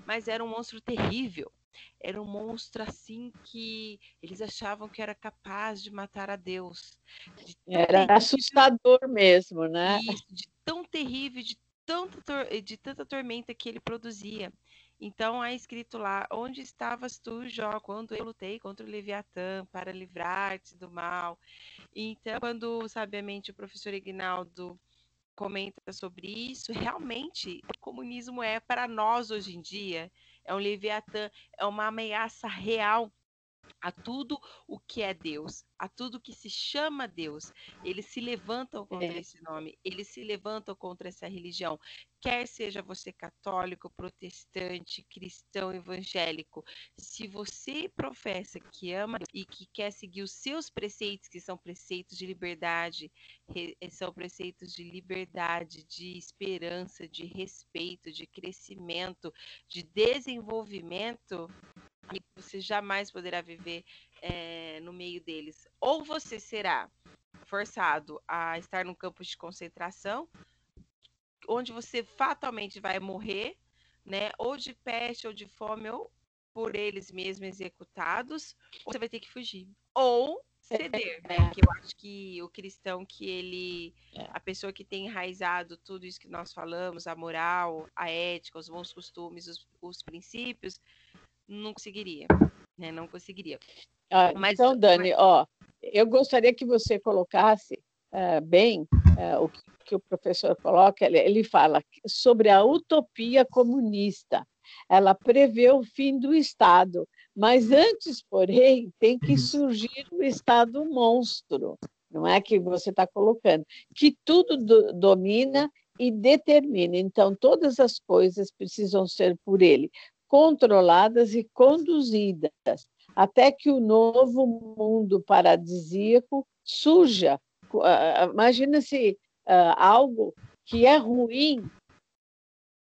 Mas era um monstro terrível. Era um monstro assim que eles achavam que era capaz de matar a Deus. Era assustador mesmo, né? Isso, de tão terrível, de tanta tormenta que ele produzia. Então, é escrito lá, onde estavas tu, Jó, quando eu lutei contra o Leviatã para livrar-te do mal. Então, quando, sabiamente, o professor Ignaldo comenta sobre isso, realmente, o comunismo é para nós hoje em dia, é um Leviatã, é uma ameaça real a tudo o que é Deus, a tudo que se chama Deus. Eles se levantam contra esse nome, eles se levantam contra essa religião. Quer seja você católico, protestante, cristão, evangélico, se você professa que ama e que quer seguir os seus preceitos, que são preceitos de liberdade, são preceitos de liberdade, de esperança, de respeito, de crescimento, de desenvolvimento, e você jamais poderá viver no meio deles. Ou você será forçado a estar num campo de concentração, onde você fatalmente vai morrer, né? Ou de peste, ou de fome, ou por eles mesmos executados, ou você vai ter que fugir. Ou ceder, né? Que eu acho que o cristão, a pessoa que tem enraizado tudo isso que nós falamos, a moral, a ética, os bons costumes, os princípios, não conseguiria, né? Não conseguiria. Então, Dani, eu gostaria que você colocasse bem o que o professor coloca. Ele fala sobre a utopia comunista. Ela prevê o fim do Estado, mas antes, porém, tem que surgir o Estado monstro, não é que você está colocando, que tudo domina e determina. Então, todas as coisas precisam ser por ele controladas e conduzidas, até que o novo mundo paradisíaco surja. Imagina se algo que é ruim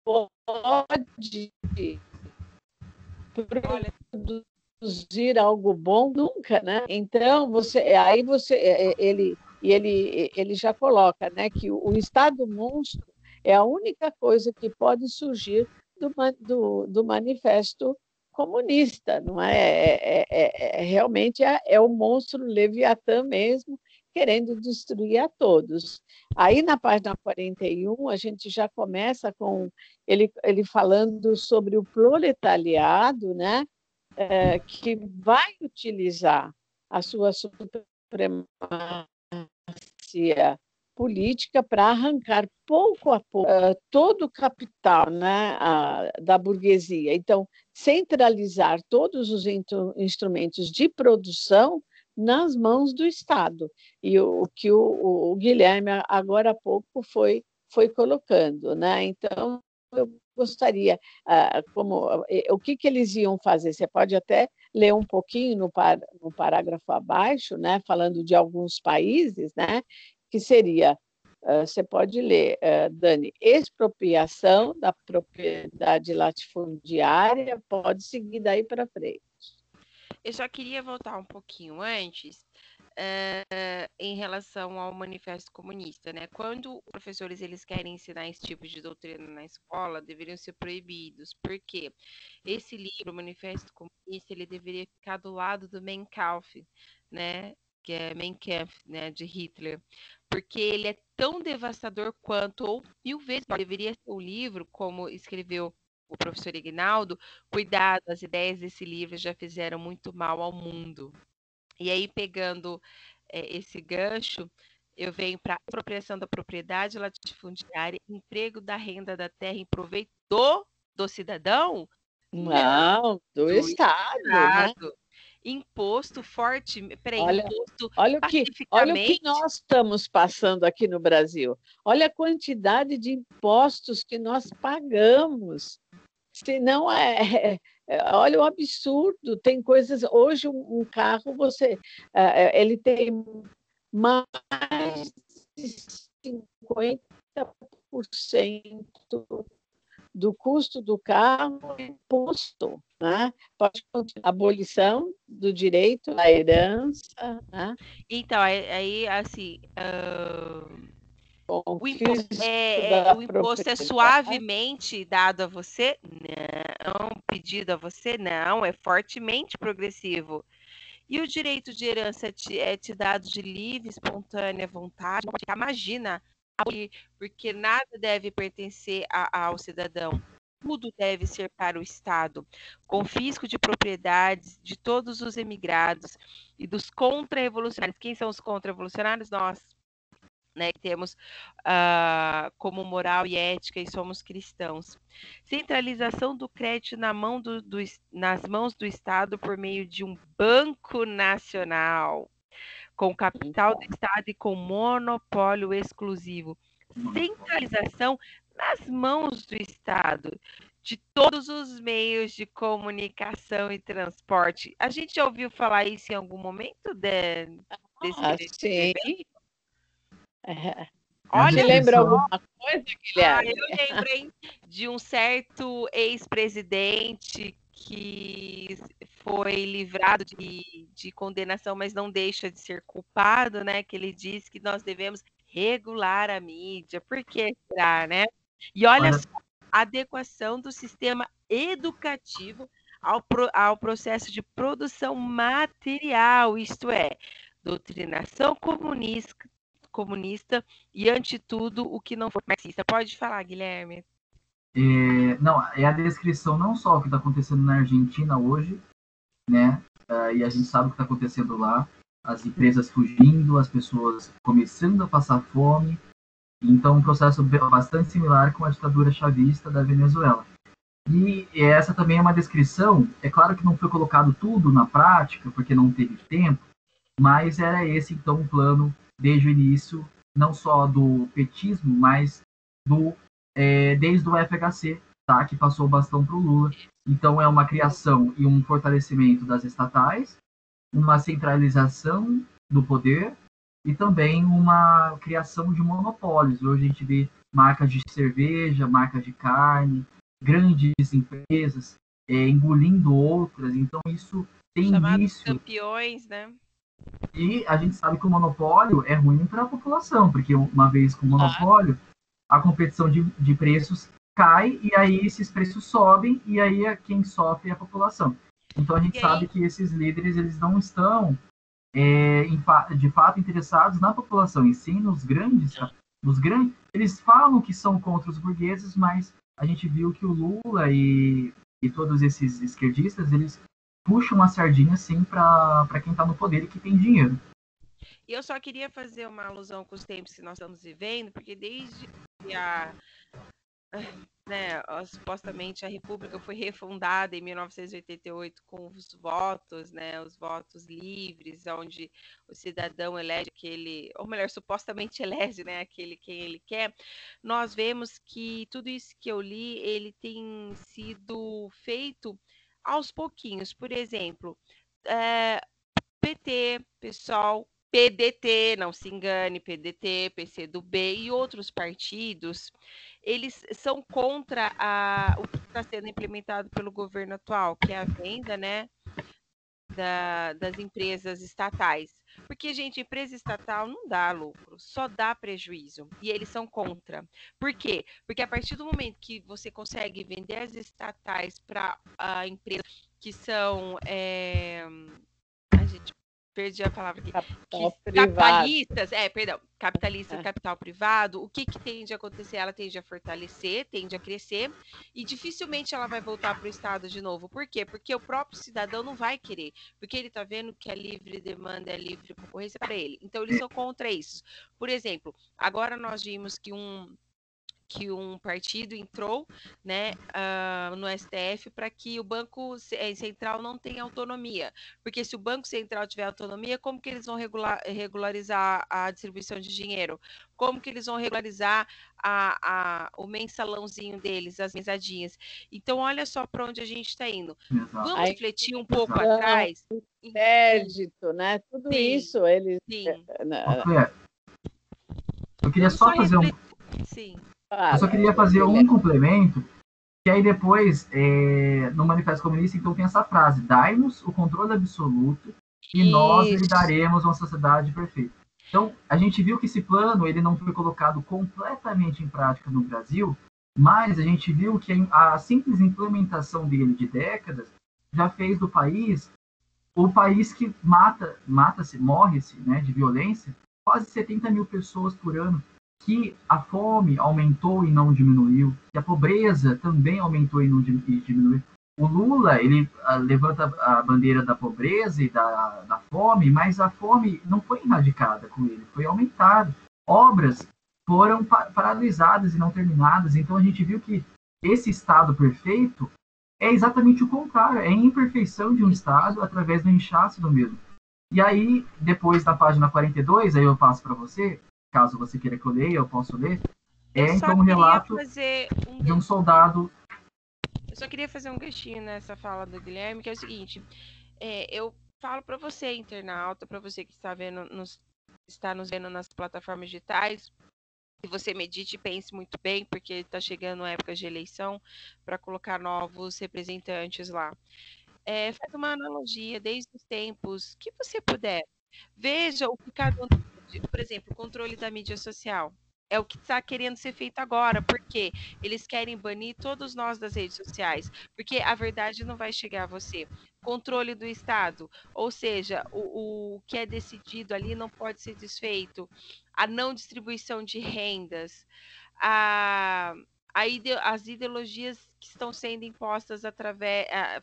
pode produzir algo bom nunca, né? Então ele já coloca, né, que o Estado monstro é a única coisa que pode surgir do manifesto comunista, não é? Realmente o monstro Leviatã mesmo, querendo destruir a todos. Aí, na página 41, a gente já começa com ele falando sobre o proletariado, né? Que vai utilizar a sua supremacia política para arrancar pouco a pouco todo o capital, né, da burguesia. Então, centralizar todos os instrumentos de produção nas mãos do Estado. E o que o Guilherme, agora há pouco, foi colocando. Né? Então, eu gostaria, o que eles iam fazer? Você pode até ler um pouquinho no parágrafo abaixo, né, falando de alguns países, né, que seria, você pode ler, Dani, expropriação da propriedade latifundiária, pode seguir daí para frente. Eu só queria voltar um pouquinho antes, em relação ao Manifesto Comunista, né? Quando os professores eles querem ensinar esse tipo de doutrina na escola, deveriam ser proibidos. Por quê? Esse livro, o Manifesto Comunista, ele deveria ficar do lado do Mein Kampf, né? Que é Mein Kampf, né? De Hitler. Porque ele é tão devastador quanto, ou 1000 vezes, deveria ser um livro, como escreveu o professor Ignaldo, cuidado, as ideias desse livro já fizeram muito mal ao mundo. E aí, pegando esse gancho, eu venho para apropriação da propriedade latifundiária, emprego da renda da terra em proveito do cidadão? Não, do Estado, né? Imposto forte, imposto olha o pacificamente. que nós estamos passando aqui no Brasil. Olha a quantidade de impostos que nós pagamos. Se não olha o absurdo. Tem coisas. Hoje um carro ele tem mais de 50% do custo do carro é imposto, né? Pode continuar. Abolição do direito à herança, né? Então, aí assim, o imposto é suavemente dado a você? Não. Pedido a você? Não. É fortemente progressivo. E o direito de herança é te dado de livre, espontânea vontade? Imagina, porque nada deve pertencer ao cidadão. Tudo deve ser para o Estado. Confisco de propriedades de todos os emigrados e dos contra-revolucionários. Quem são os contra-revolucionários? Nós. Né, que temos como moral e ética e somos cristãos. Centralização do crédito nas mãos do Estado por meio de um banco nacional, com capital do Estado e com monopólio exclusivo. Centralização nas mãos do Estado de todos os meios de comunicação e transporte. A gente já ouviu falar isso em algum momento desse sim. Olha, você lembra alguma coisa, Guilherme? Eu lembrei de um certo ex-presidente que foi livrado de condenação, mas não deixa de ser culpado, né? Que ele diz que nós devemos regular a mídia. Por que será, né? E olha só, a adequação do sistema educativo ao processo de produção material, isto é, doutrinação comunista e, ante tudo, o que não for marxista. Pode falar, Guilherme. Não, é a descrição não só do que está acontecendo na Argentina hoje, né? E a gente sabe o que está acontecendo lá, as empresas fugindo, as pessoas começando a passar fome. Então, um processo bastante similar com a ditadura chavista da Venezuela. E essa também é uma descrição, é claro que não foi colocado tudo na prática, porque não teve tempo, mas era esse, então, o plano desde o início, não só do petismo, mas desde o FHC, tá, que passou o bastão para o Lula. Então, é uma criação e um fortalecimento das estatais, uma centralização do poder e também uma criação de monopólios. Hoje a gente vê marcas de cerveja, marcas de carne, grandes empresas engolindo outras. Então, isso tem início. Campeões, né? E a gente sabe que o monopólio é ruim para a população, porque uma vez com o monopólio, a competição de preços cai e aí esses preços sobem e aí quem sofre é a população. Então a gente sabe que esses líderes eles não estão de fato interessados na população, e sim nos grandes. Eles falam que são contra os burgueses, mas a gente viu que o Lula e todos esses esquerdistas, eles puxam uma sardinha, sim, para quem está no poder e que tem dinheiro. E eu só queria fazer uma alusão com os tempos que nós estamos vivendo, porque desde que supostamente a República foi refundada em 1988 com os votos, né, os votos livres, onde o cidadão elege aquele, ou melhor, supostamente elege, né, aquele quem ele quer. Nós vemos que tudo isso que eu li, ele tem sido feito aos pouquinhos. Por exemplo, PT, PSOL, PDT, não se engane, PDT, PCdoB e outros partidos, eles são contra o que está sendo implementado pelo governo atual, que é a venda, né, das empresas estatais. Porque, gente, empresa estatal não dá lucro, só dá prejuízo. E eles são contra. Por quê? Porque a partir do momento que você consegue vender as estatais para empresas que são... a gente perdi a palavra aqui. Capitalistas, capitalistas, capital privado, o que tende a acontecer? Ela tende a fortalecer, tende a crescer, e dificilmente ela vai voltar para o Estado de novo. Por quê? Porque o próprio cidadão não vai querer, porque ele está vendo que a livre demanda é livre concorrência para ele. Então, eles são contra isso. Por exemplo, agora nós vimos que um partido entrou, né, no STF para que o Banco Central não tenha autonomia. Porque se o Banco Central tiver autonomia, como que eles vão regularizar a distribuição de dinheiro? Como que eles vão regularizar o mensalãozinho deles, as mesadinhas? Então, olha só para onde a gente está indo. Exato. Vamos refletir um pouco atrás? Crédito, né? Tudo isso, eles... Sim. Eu queria só fazer Sim. Eu só queria fazer um complemento, que aí depois, no Manifesto Comunista, então tem essa frase: dai-nos o controle absoluto e nós lhe daremos uma sociedade perfeita. Então, a gente viu que esse plano ele não foi colocado completamente em prática no Brasil, mas a gente viu que a simples implementação dele de décadas já fez do país o país que morre-se, né, de violência, quase 70 mil pessoas por ano, que a fome aumentou e não diminuiu, que a pobreza também aumentou e não diminuiu. O Lula, ele levanta a bandeira da pobreza e da fome, mas a fome não foi erradicada com ele, foi aumentada. Obras foram paralisadas e não terminadas, então a gente viu que esse Estado perfeito é exatamente o contrário, é a imperfeição de um Estado através do inchaço do mesmo. E aí, depois da página 42, aí eu passo para você, caso você queira que eu leia, eu posso ler. Então um relato de um soldado. Eu só queria fazer um ganchinho nessa fala do Guilherme, que é o seguinte: eu falo para você, internauta, para você que está nos vendo nas plataformas digitais, que você medite e pense muito bem, porque está chegando a época de eleição para colocar novos representantes lá. Faz uma analogia desde os tempos que você puder. Veja o que cada um, por exemplo, o controle da mídia social. É o que está querendo ser feito agora, porque eles querem banir todos nós das redes sociais, porque a verdade não vai chegar a você. Controle do Estado, ou seja, o que é decidido ali não pode ser desfeito. A não distribuição de rendas, as ideologias que estão sendo impostas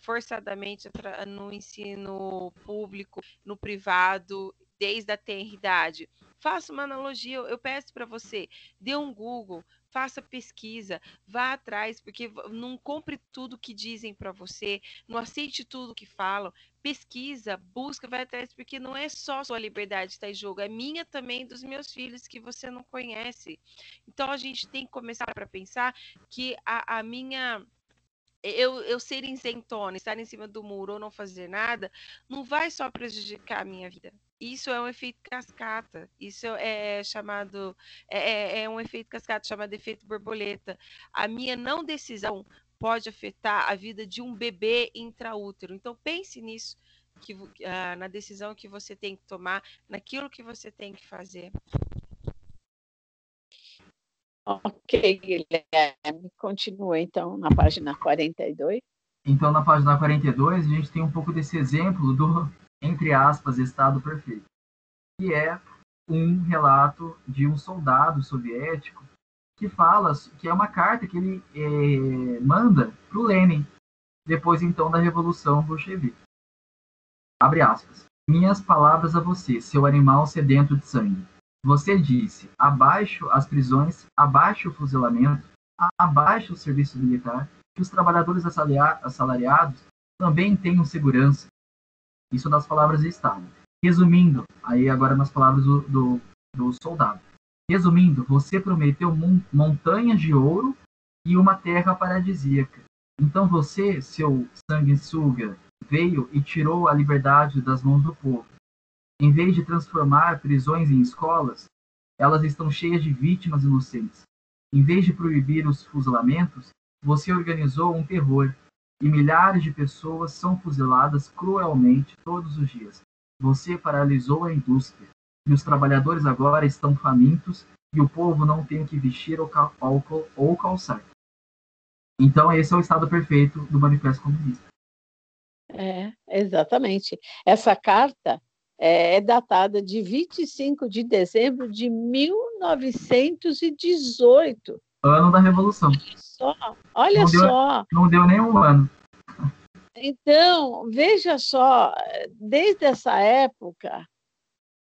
forçadamente no ensino público, no privado, desde a tenridade. Faça uma analogia, eu peço para você, dê um Google, faça pesquisa, vá atrás, porque não compre tudo que dizem para você, não aceite tudo que falam, pesquisa, busca, vai atrás, porque não é só sua liberdade que está em jogo, é minha também, dos meus filhos que você não conhece. Então a gente tem que começar para pensar que a minha... Eu ser isentona, estar em cima do muro ou não fazer nada, não vai só prejudicar a minha vida. Isso é um efeito cascata. Isso é chamado... É um efeito cascata, chamado efeito borboleta. A minha não decisão pode afetar a vida de um bebê intraútero. Então, pense nisso, na decisão que você tem que tomar, naquilo que você tem que fazer. Ok, Guilherme. Continua, então, na página 42. Então, na página 42, a gente tem um pouco desse exemplo do, entre aspas, Estado perfeito, que é um relato de um soldado soviético que fala, que é uma carta que ele manda para o Lenin, depois, então, da Revolução Bolchevique. Abre aspas. minhas palavras a você, seu animal sedento de sangue. Você disse, abaixo as prisões, abaixo o fuzilamento, abaixo o serviço militar, que os trabalhadores assalariados também tenham segurança. Isso das palavras de Estado. Resumindo, aí agora nas palavras do soldado. Resumindo, você prometeu montanhas de ouro e uma terra paradisíaca. Então você, seu sanguessuga, veio e tirou a liberdade das mãos do povo. Em vez de transformar prisões em escolas, elas estão cheias de vítimas inocentes. Em vez de proibir os fuzilamentos, você organizou um terror, e milhares de pessoas são fuziladas cruelmente todos os dias. Você paralisou a indústria, e os trabalhadores agora estão famintos, e o povo não tem o que vestir ou calçar. Então, esse é o estado perfeito do Manifesto Comunista. Exatamente. Essa carta é datada de 25 de dezembro de 1918. Ano da Revolução. Olha só. Não deu nem um ano. Então, veja só, desde essa época,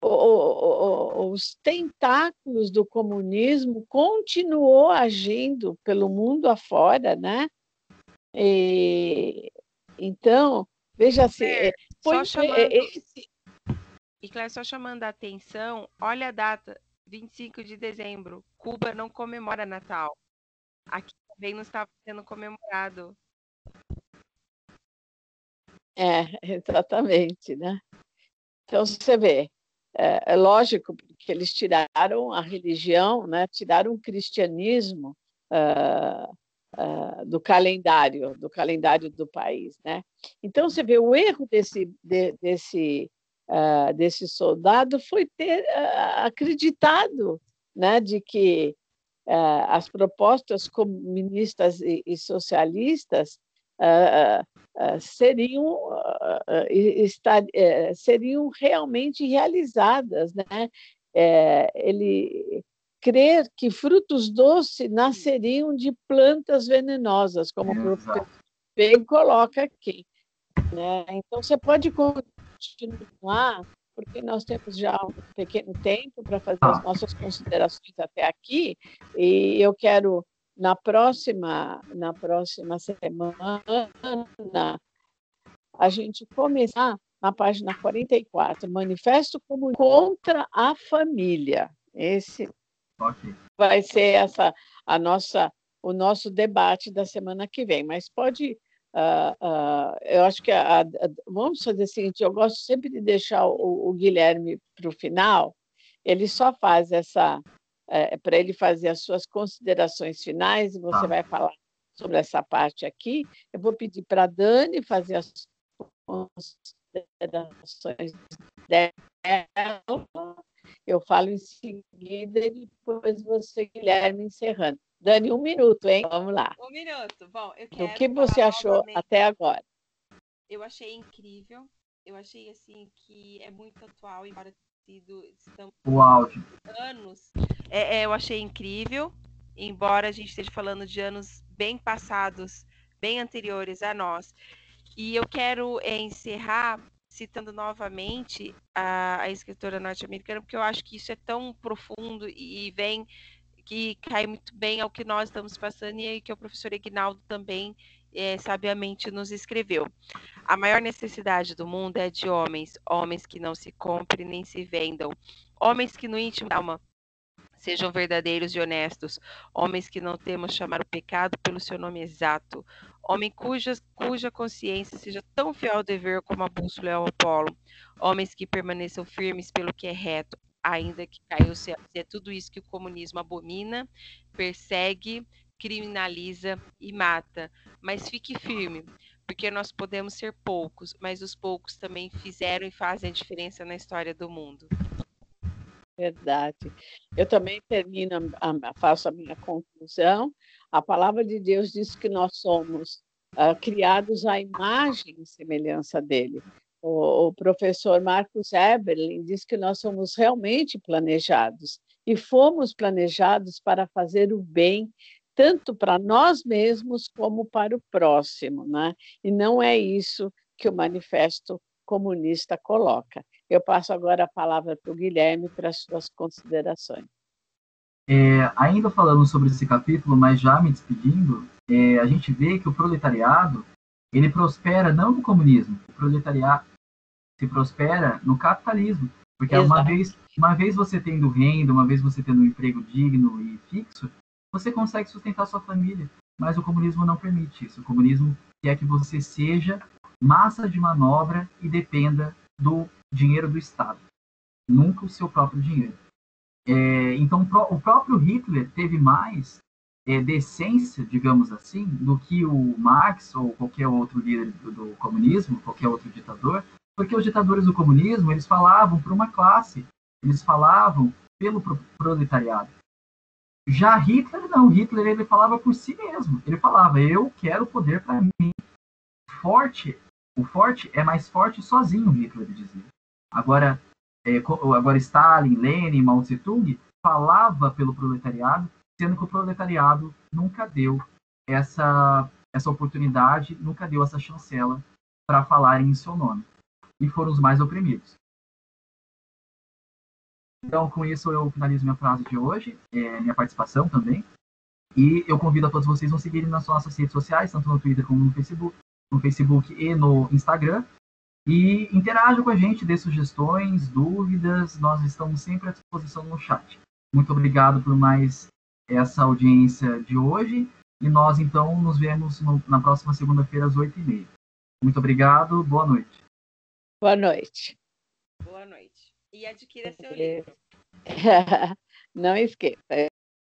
os tentáculos do comunismo continuou agindo pelo mundo afora, né? Então, veja assim, E Claire, só chamando a atenção, olha a data, 25 de dezembro, Cuba não comemora Natal. Aqui também não estava sendo comemorado. Exatamente, né? Então, você vê, é lógico que eles tiraram a religião, né? Tiraram o cristianismo do calendário do país, né? Então, você vê, o erro desse soldado foi ter acreditado, né, de que as propostas comunistas e socialistas seriam realmente realizadas, né? Ele crer que frutos doces nasceriam de plantas venenosas, como o professor bem coloca aqui, né? Então, você pode continuar, porque nós temos já um pequeno tempo para fazer as nossas considerações até aqui, e eu quero, na próxima semana, a gente começar na página 44, Manifesto contra a Família. Esse vai ser o nosso debate da semana que vem, mas pode... eu acho que vamos fazer o seguinte, eu gosto sempre de deixar o Guilherme para o final, ele só faz para ele fazer as suas considerações finais, e você vai falar sobre essa parte aqui. Eu vou pedir para a Dani fazer as considerações dela, eu falo em seguida e depois você, Guilherme, encerrando. Dani, 1 minuto, hein? Vamos lá. 1 minuto. Bom, eu quero. O que você achou até agora? Eu achei incrível. Eu achei assim que é muito atual, embora estamos anos. Eu achei incrível, embora a gente esteja falando de anos bem passados, bem anteriores a nós. E eu quero encerrar citando novamente a escritora norte-americana, porque eu acho que isso é tão profundo e que cai muito bem ao que nós estamos passando e que o professor Ignaldo também sabiamente nos escreveu. A maior necessidade do mundo é de homens que não se comprem nem se vendam, homens que no íntimo da alma sejam verdadeiros e honestos, homens que não temam chamar o pecado pelo seu nome exato, homem cuja consciência seja tão fiel ao dever como a bússola é ao Apolo, homens que permaneçam firmes pelo que é reto, ainda que caia o céu. É tudo isso que o comunismo abomina, persegue, criminaliza e mata. Mas fique firme, porque nós podemos ser poucos, mas os poucos também fizeram e fazem a diferença na história do mundo. Verdade. Eu também faço a minha conclusão. A palavra de Deus diz que nós somos criados à imagem e semelhança dele. O professor Marcos Eberlin diz que nós somos realmente planejados e fomos planejados para fazer o bem, tanto para nós mesmos como para o próximo, né? E não é isso que o Manifesto Comunista coloca. Eu passo agora a palavra para o Guilherme para as suas considerações. Ainda falando sobre esse capítulo, mas já me despedindo, a gente vê que o proletariado ele prospera não no comunismo, o proletariado se prospera no capitalismo, porque uma vez você tendo renda, uma vez você tendo um emprego digno e fixo, você consegue sustentar sua família, mas o comunismo não permite isso. O comunismo quer que você seja massa de manobra e dependa do dinheiro do Estado, nunca o seu próprio dinheiro. Então, o próprio Hitler teve mais decência, digamos assim, do que o Marx ou qualquer outro líder do comunismo, qualquer outro ditador, porque os ditadores do comunismo, eles falavam para uma classe, eles falavam pelo proletariado. Já Hitler, não. Hitler, ele falava por si mesmo. Ele falava, eu quero poder para mim. O forte é mais forte sozinho, Hitler dizia. Agora Stalin, Lenin, Mao Tse-tung falava pelo proletariado, sendo que o proletariado nunca deu essa oportunidade, nunca deu essa chancela para falarem em seu nome. E foram os mais oprimidos. Então, com isso, eu finalizo minha frase de hoje, minha participação também. E eu convido a todos vocês a seguirem nas nossas redes sociais, tanto no Twitter como no Facebook e no Instagram. E interajam com a gente, dê sugestões, dúvidas, nós estamos sempre à disposição no chat. Muito obrigado por mais essa audiência de hoje, e nós então nos vemos na próxima segunda-feira às 8h30. Muito obrigado, boa noite. Boa noite. Boa noite. E adquira seu livro. Não esqueça.